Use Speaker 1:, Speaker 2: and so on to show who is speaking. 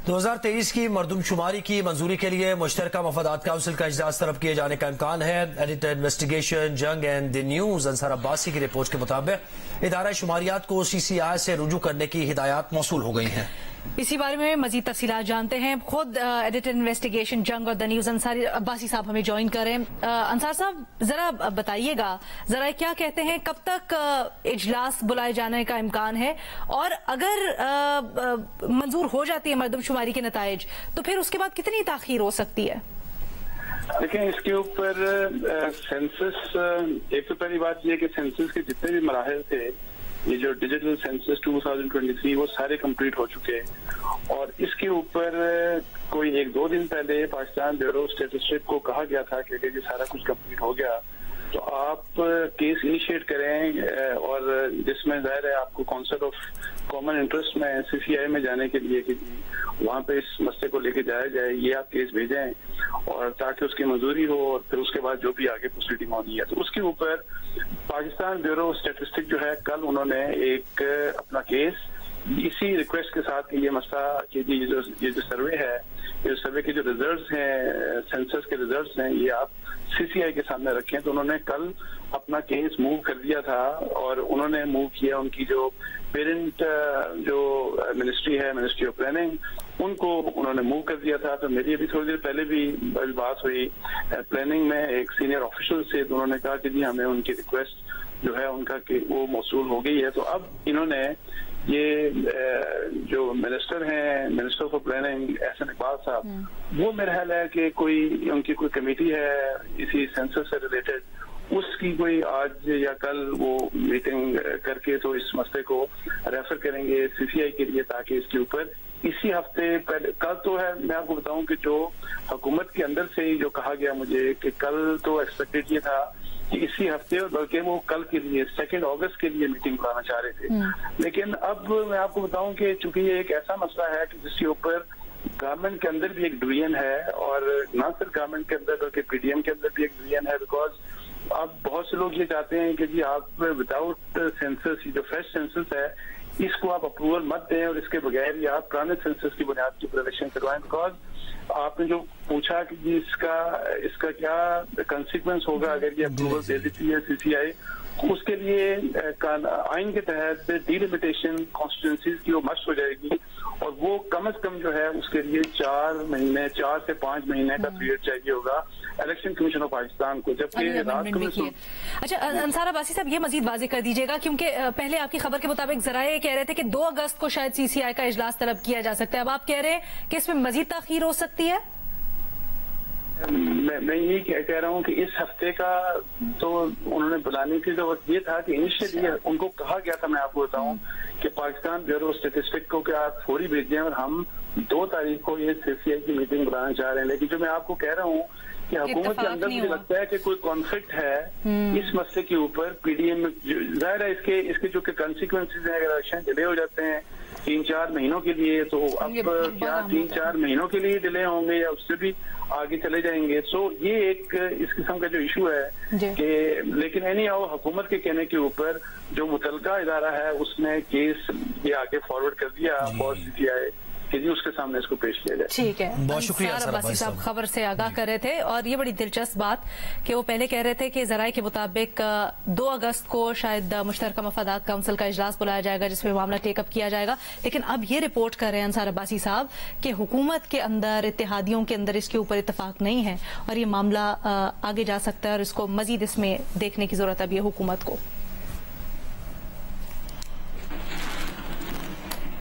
Speaker 1: 2023 کی مردم شماری کی منظوری کے لیے مشترکہ مفادات کونسل کا اجلاس طلب کیے جانے کا امکان ہے۔ ایڈیٹر انویسٹیگیشن جنگ اینڈ دی نیوز انصار عباسی کی رپورٹ کے مطابق ادارہ شماریات کو CCI سے رجوع کرنے کی ہدایات موصول ہو گئی ہیں۔
Speaker 2: اسی بارے میں مزید تفصیلات جانتے ہیں، خود ایڈیٹر انویسٹیگیشن جنگ اور دی نیوز انصار عباسی صاحب ہمیں جوائن کریں۔ انصار صاحب ذرا بتائیے گا، ذرا کیا کہتے ہیں، کب تک اجلاس بلائے جانے کا امکان ہے، اور اگر منظور ہو جاتی ہے مردم شماری کے نتائج تو پھر اس کے بعد کتنی تاخیر ہو سکتی ہے؟
Speaker 3: دیکھیں، اس کے اوپر سینسس، ایک تو پہلی بات یہ کہ سینسس کے جتنے بھی مراحل تھے، یہ جو ڈیجیٹل سینسس 2023 وہ سارے کمپلیٹ ہو چکے ہیں، اور اس کے اوپر کوئی 1-2 دن پہلے پاکستان بیورو اسٹیٹسٹکس کو کہا گیا تھا کہ یہ سارا کچھ کمپلیٹ ہو گیا تو آپ کیس انیشیٹ کریں، اور جس میں ظاہر ہے آپ کو کونسل آف کامن انٹرسٹ میں CCI میں جانے کے لیے کہ وہاں پہ اس مسئلے کو لے کے جایا جائے، یہ آپ کیس بھیجیں اور تاکہ اس کی منظوری ہو، اور پھر اس کے بعد جو بھی آگے پروسیڈنگ ہونی ہے تو اس کے اوپر پاکستان بیورو اسٹیٹسٹکس جو ہے کل انہوں نے ایک اپنا کیس اسی ریکویسٹ کے ساتھ کہ یہ مسئلہ کہ یہ جو سروے ہے، یہ سروے کے جو ریزلٹس ہیں، سینسس کے ریزلٹس ہیں، یہ آپ CCI کے سامنے رکھیں، تو انہوں نے کل اپنا کیس موو کر دیا تھا، اور انہوں نے موو کیا ان کی جو پیرنٹ جو منسٹری ہے، منسٹری آف پلاننگ، ان کو انہوں نے موو کر دیا تھا۔ تو میری ابھی تھوڑی دیر پہلے بھی بات ہوئی پلاننگ میں ایک سینئر آفیشل سے، تو انہوں نے کہا کہ جی ہمیں ان کی ریکویسٹ جو ہے ان کا کہ وہ موصول ہو گئی ہے۔ تو اب انہوں نے یہ جو منسٹر ہیں، minister for planning Ahsan Iqbal صاحب، وہ میرا خیال ہے کہ کوئی ان کی کوئی کمیٹی ہے اسی سینسس سے ریلیٹڈ، اس کی کوئی آج یا کل وہ میٹنگ کر کے تو اس مسئلے کو ریفر کریں گے CCI کے لیے، تاکہ اس کے اوپر اسی ہفتے پہلے، کل تو ہے، میں آپ کو بتاؤں کہ جو حکومت کے اندر سے ہی جو کہا گیا مجھے کہ کل تو ایکسپیکٹڈ یہ تھا کہ اسی ہفتے، اور بلکہ وہ کل کے لیے 2 اگست کے لیے میٹنگ بلانا چاہ رہے تھے، لیکن اب میں آپ کو بتاؤں کہ چونکہ یہ ایک ایسا مسئلہ ہے کہ جس کے اوپر گورنمنٹ کے اندر بھی ایک ڈویژن ہے، اور نہ صرف گورنمنٹ کے اندر بلکہ PDM کے اندر بھی ایک ڈویژن ہے، بیکاز اب بہت سے لوگ یہ چاہتے ہیں کہ جی آپ وداؤٹ سینسس، جو فریش سینسس ہے، اس کو آپ اپروول مت دیں، اور اس کے بغیر یہ آپ پرانے سینسس کی بنیاد کی الیکشن کروائیں، بیکاز آپ نے جو پوچھا کہ جی اس کا کیا کنسیکوینس ہوگا اگر یہ اپروول دے دیتی ہے CCI، اس کے لیے آئین کے تحت ڈیلیمیٹیشن کانسٹیٹوئنسیز کی وہ مشق ہو جائے گی، اور وہ کم از کم جو ہے اس کے لیے 4 سے 5 مہینے کا پیریڈ چاہیے ہوگا الیکشن کمیشن آف پاکستان کو، جبکہ
Speaker 2: اچھا انصار عباسی صاحب یہ مزید واضح کر دیجیے گا، کیونکہ پہلے آپ کی خبر کے مطابق ذرائع یہ کہہ رہے تھے کہ 2 اگست کو شاید CCI کا اجلاس طلب کیا جا سکتا ہے، اب آپ کہہ رہے ہیں کہ اس میں مزید تاخیر ہو سکتی ہے؟
Speaker 3: میں یہی کہہ رہا ہوں کہ اس ہفتے کا تو انہوں نے بلانے کی ضرورت یہ تھا کہ انیشیلی ان کو کہا گیا تھا، میں آپ کو بتاؤں کہ پاکستان بیورو اسٹیٹسٹکس کو کہ آپ فوری بھیجیں، اور ہم 2 تاریخ کو یہ CCI کی میٹنگ بلانا چاہ رہے ہیں، لیکن جو میں آپ کو کہہ رہا ہوں کہ حکومت کے اندر مجھے لگتا ہے کہ کوئی کانفلکٹ ہے اس مسئلے کے اوپر۔ PDM میں ظاہر ہے اس کے جو کہ کنسیکوینسز ہیں، اگر الیکشن ڈیلے ہو جاتے ہیں 3-4 مہینوں کے لیے، تو اب کیا 3-4 مہینوں کے لیے ڈیلے ہوں گے یا اس سے بھی آگے چلے جائیں گے؟ سو یہ ایک اس قسم کا جو ایشو ہے کہ، لیکن حکومت کے کہنے کے اوپر جو متعلقہ ادارہ ہے اس نے کیس یہ آگے فارورڈ کر دیا اور CCI کہ جی اس کے سامنے اس کو پیش کیا جائے۔
Speaker 2: ٹھیک ہے،
Speaker 1: بہت شکریہ
Speaker 2: عباسی صاحب خبر سے آگاہ کر رہے تھے، اور یہ بڑی دلچسپ بات کہ وہ پہلے کہہ رہے تھے کہ ذرائع کے مطابق 2 اگست کو شاید مشترکہ مفادات کونسل کا اجلاس بلایا جائے گا جس میں معاملہ ٹیک اپ کیا جائے گا، لیکن اب یہ رپورٹ کر رہے ہیں انصار عباسی صاحب کہ حکومت کے اندر، اتحادیوں کے اندر اس کے اوپر اتفاق نہیں ہے، اور یہ معاملہ آگے جا سکتا ہے، اور اس کو مزید اس میں دیکھنے کی ضرورت اب یہ حکومت کو۔